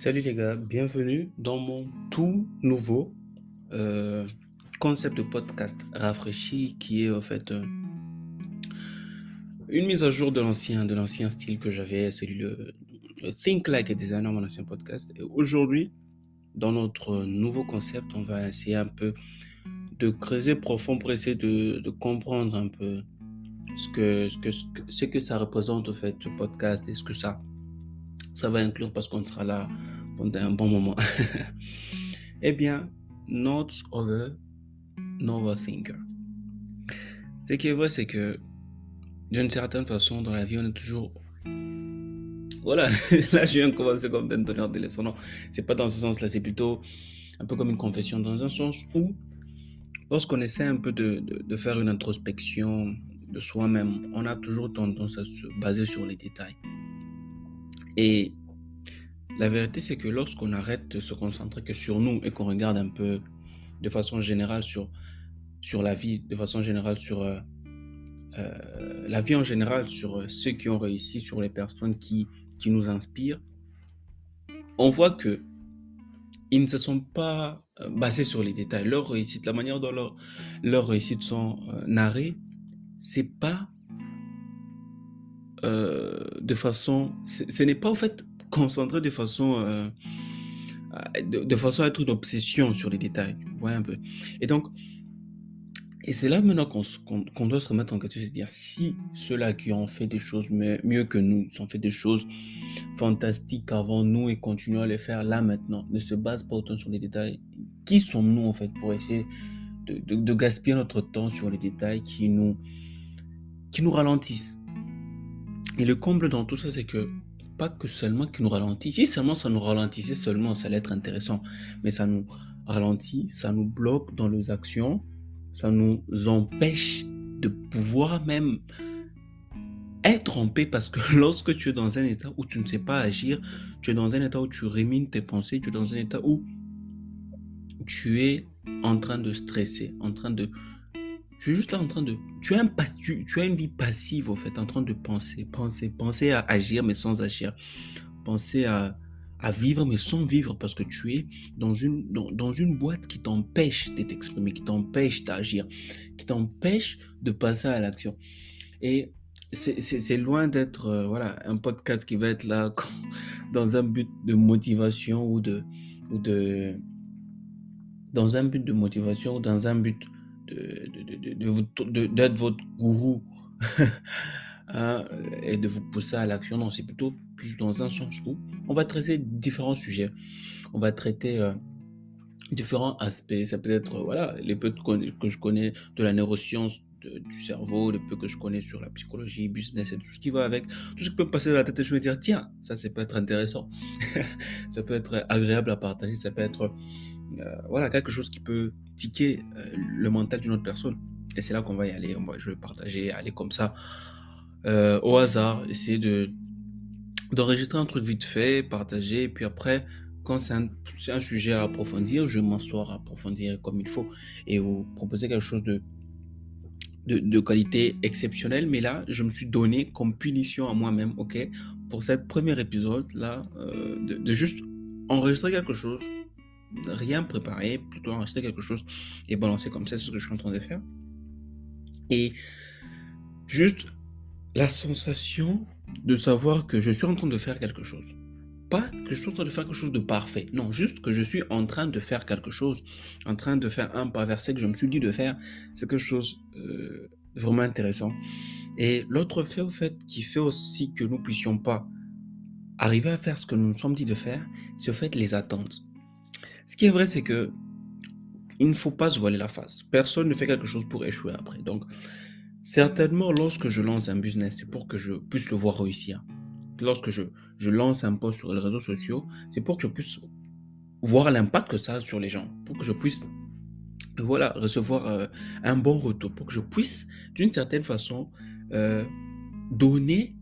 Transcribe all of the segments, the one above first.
Salut les gars, bienvenue dans mon tout nouveau euh, concept de podcast rafraîchi qui est en fait une mise à jour de l'ancien style que j'avais, celui le Think Like a Designer, mon ancien podcast. Et aujourd'hui, dans notre nouveau concept, on va essayer un peu de creuser profond pour essayer de comprendre un peu ce que ça représente en fait ce podcast et ce que ça va inclure parce qu'on sera là pendant un bon moment. Eh bien, not over, no overthinker. Ce qui est vrai, c'est que d'une certaine façon, dans la vie, on est toujours. Voilà, là, je viens de commencer comme d'un donneur de leçons. Non, c'est pas dans ce sens-là, c'est plutôt un peu comme une confession, dans un sens où, lorsqu'on essaie un peu de faire une introspection de soi-même, on a toujours tendance à se baser sur les détails. Et la vérité, c'est que lorsqu'on arrête de se concentrer que sur nous et qu'on regarde un peu de façon générale sur la vie, de façon générale sur la vie en général, sur ceux qui ont réussi, sur les personnes qui nous inspirent, on voit que ils ne se sont pas basés sur les détails. Leur réussite, la manière dont leurs réussites sont narrées, c'est pas de façon, ce n'est pas en fait concentré de façon à être une obsession sur les détails. Vous voyez un peu. Et donc, et c'est là maintenant qu'on doit se remettre en question, c'est-à-dire si ceux-là qui ont fait des choses mieux que nous, ils ont fait des choses fantastiques avant nous et continuent à les faire là maintenant, ne se basent pas autant sur les détails, qui sommes-nous en fait pour essayer de gaspiller notre temps sur les détails qui nous ralentissent? Et le comble dans tout ça, c'est que pas que seulement qui nous ralentit, si seulement ça nous ralentissait seulement, ça allait être intéressant, mais ça nous ralentit, ça nous bloque dans nos actions, ça nous empêche de pouvoir même être en paix parce que lorsque tu es dans un état où tu ne sais pas agir, tu es dans un état où tu rumines tes pensées, tu es dans un état où tu es en train de stresser, tu es juste là en train de, tu as une vie passive en fait, en train de penser à agir mais sans agir, penser à vivre mais sans vivre parce que tu es dans une boîte qui t'empêche de t'exprimer, qui t'empêche d'agir, qui t'empêche de passer à l'action. Et c'est loin d'être voilà, un podcast qui va être là dans un but de motivation ou de dans un but de motivation ou dans un but d'être votre gourou hein, et de vous pousser à l'action. Non, c'est plutôt plus dans un sens où on va traiter différents sujets. On va traiter différents aspects. Ça peut être voilà, les peu que je connais de la neuroscience du cerveau, le peu que je connais sur la psychologie, business et tout ce qui va avec, tout ce qui peut me passer dans la tête et je me dire, tiens, ça peut être intéressant, ça peut être agréable à partager, ça peut être voilà, quelque chose qui peut tiquer le mental d'une autre personne. Et c'est là qu'on va y aller, je vais partager, aller comme ça, au hasard, essayer d'enregistrer un truc vite fait, partager, et puis après, quand c'est un sujet à approfondir, je m'assois à approfondir comme il faut et vous proposer quelque chose de qualité exceptionnelle. Mais là, je me suis donné comme punition à moi-même, ok, pour cette premier épisode là, de juste enregistrer quelque chose, rien préparer, plutôt enregistrer quelque chose et balancer comme ça, c'est ce que je suis en train de faire. Et juste la sensation de savoir que je suis en train de faire quelque chose. Pas que je suis en train de faire quelque chose de parfait. Non, juste que je suis en train de faire quelque chose. En train de faire un pas vers ce que je me suis dit de faire. C'est quelque chose de vraiment intéressant. Et l'autre fait, au fait, qui fait aussi que nous puissions pas arriver à faire ce que nous nous sommes dit de faire, c'est au fait les attentes. Ce qui est vrai, c'est que il ne faut pas se voiler la face. Personne ne fait quelque chose pour échouer après. Donc, certainement, lorsque je lance un business, c'est pour que je puisse le voir réussir. Lorsque je lance un post sur les réseaux sociaux, c'est pour que je puisse voir l'impact que ça a sur les gens, pour que je puisse voilà, recevoir un bon retour, pour que je puisse, d'une certaine façon, euh, donner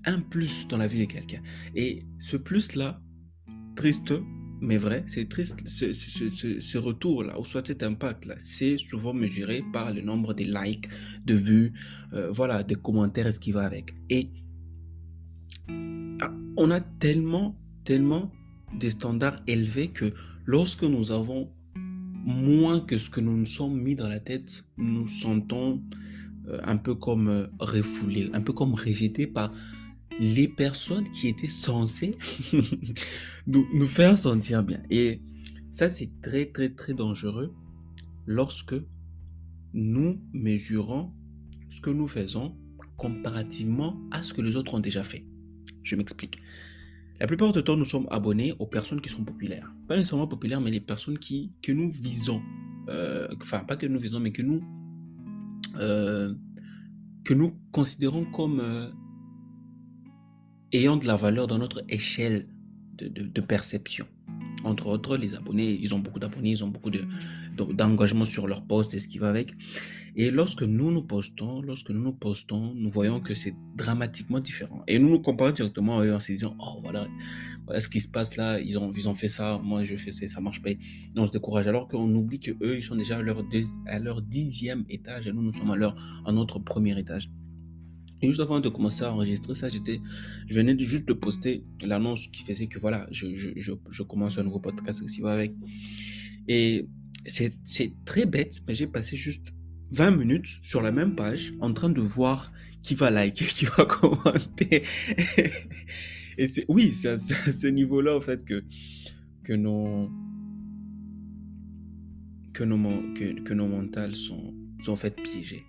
un plus dans la vie de quelqu'un. Et ce plus-là, triste, mais vrai, c'est triste, ce retour-là, ou soit cet impact-là, c'est souvent mesuré par le nombre de likes, de vues, voilà, des commentaires et ce qui va avec. Et on a tellement des standards élevés que lorsque nous avons moins que ce que nous nous sommes mis dans la tête, nous nous sentons un peu comme refoulés, un peu comme rejetés par les personnes qui étaient censées nous faire sentir bien. Et ça, c'est très, très, très dangereux lorsque nous mesurons ce que nous faisons comparativement à ce que les autres ont déjà fait. Je m'explique. La plupart du temps, nous sommes abonnés aux personnes qui sont populaires. Pas nécessairement populaires, mais les personnes que nous visons. Enfin, pas que nous visons, mais euh, que nous considérons comme ayant de la valeur dans notre échelle de perception. Entre autres, les abonnés, ils ont beaucoup d'abonnés, ils ont beaucoup d'engagement sur leur post et ce qui va avec. Et lorsque nous nous postons, nous voyons que c'est dramatiquement différent. Et nous nous comparons directement à eux en se disant, oh voilà, voilà ce qui se passe là, ils ont fait ça, moi je fais ça marche pas. Et on se décourage. Alors qu'on oublie qu'eux, ils sont déjà à leur 10e étage et nous sommes à notre premier étage. Et juste avant de commencer à enregistrer ça, je venais juste de poster l'annonce qui faisait que voilà, je commence un nouveau podcast qui va avec. Et c'est très bête, mais j'ai passé juste 20 minutes sur la même page en train de voir qui va liker, qui va commenter. Et oui, c'est à ce niveau-là, en fait, que nos, que nos mentales sont en fait piégées.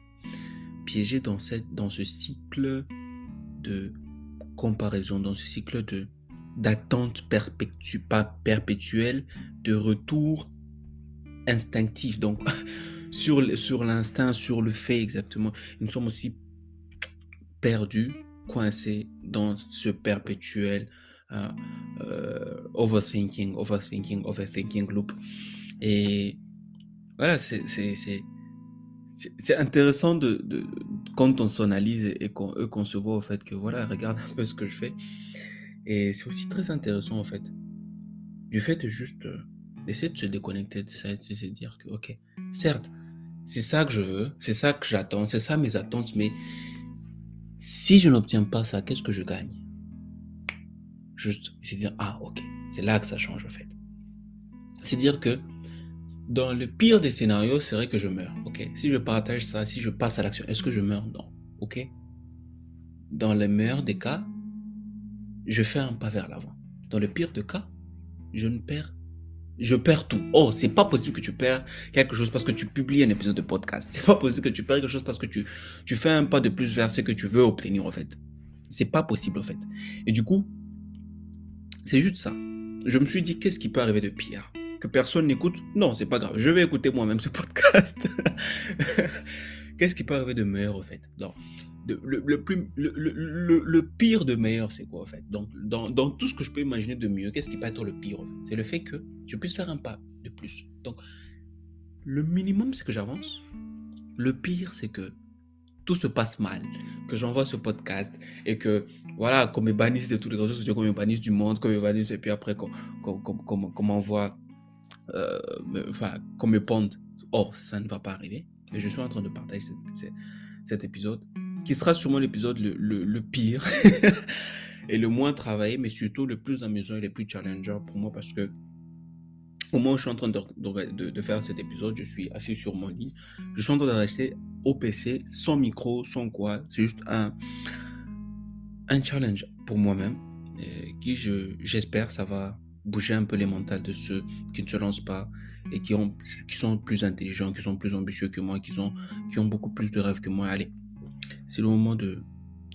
Piégées dans ce cycle de comparaison, dans ce cycle d'attente pas perpétuelle, de retour instinctif. Donc, sur l'instinct, sur le fait exactement, nous sommes aussi perdus, coincés dans ce perpétuel euh, overthinking loop. Et voilà, c'est intéressant quand on s'analyse et qu'on se voit au fait que voilà, regarde un peu ce que je fais. Et c'est aussi très intéressant en fait, du fait de juste essayer de se déconnecter de ça et de se dire que ok, certes, c'est ça que je veux, c'est ça que j'attends, c'est ça mes attentes, mais si je n'obtiens pas ça, qu'est-ce que je gagne? Juste, c'est dire, ah ok, c'est là que ça change en fait. C'est dire que dans le pire des scénarios, c'est vrai que je meurs, ok? Si je partage ça, si je passe à l'action, est-ce que je meurs? Non, ok? Dans le meilleur des cas, je fais un pas vers l'avant. Dans le pire des cas, je perds tout. Oh, c'est pas possible que tu perds quelque chose parce que tu publies un épisode de podcast. C'est pas possible que tu perds quelque chose parce que tu fais un pas de plus vers ce que tu veux obtenir en fait. C'est pas possible en fait. Et du coup, c'est juste ça. Je me suis dit, qu'est-ce qui peut arriver de pire? Que personne n'écoute? Non, c'est pas grave. Je vais écouter moi-même ce podcast. Qu'est-ce qui peut arriver de meilleur en fait? Non. Le pire de meilleur, c'est quoi en fait? Donc, dans tout ce que je peux imaginer de mieux, qu'est-ce qui peut être le pire en fait? C'est le fait que je puisse faire un pas de plus. Donc, le minimum, c'est que j'avance. Le pire, c'est que tout se passe mal, que j'envoie ce podcast et que, voilà, qu'on me bannisse de tous les réseaux sociaux, qu'on me bannisse du monde, qu'on me bannisse et puis après qu'on m'envoie, enfin, qu'on me pende. Or, ça ne va pas arriver. Mais je suis en train de partager cet épisode, qui sera sûrement l'épisode le pire et le moins travaillé, mais surtout le plus amusant et le plus challenger pour moi parce que au moment où je suis en train de faire cet épisode, je suis assis sur mon lit. Je suis en train de rester au PC, sans micro, sans quoi. C'est juste un challenge pour moi-même, qui j'espère ça va bouger un peu les mentales de ceux qui ne se lancent pas et qui sont plus intelligents, qui sont plus ambitieux que moi, qui ont beaucoup plus de rêves que moi. Allez, c'est le moment de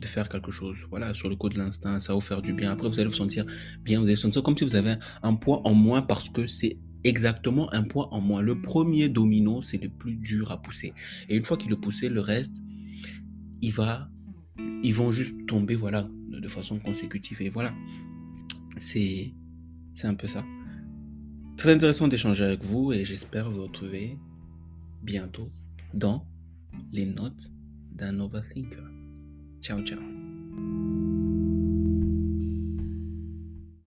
faire quelque chose. Voilà, sur le coup de l'instinct, ça va vous faire du bien. Après, vous allez vous sentir bien, vous allez vous sentir comme si vous avez un poids en moins parce que c'est exactement un poids en moins. Le premier domino, c'est le plus dur à pousser. Et une fois qu'il est poussé, le reste, ils vont juste tomber, voilà, de façon consécutive. Et voilà, c'est un peu ça. Très intéressant d'échanger avec vous et j'espère vous retrouver bientôt dans les notes d'un overthinker. Ciao, ciao.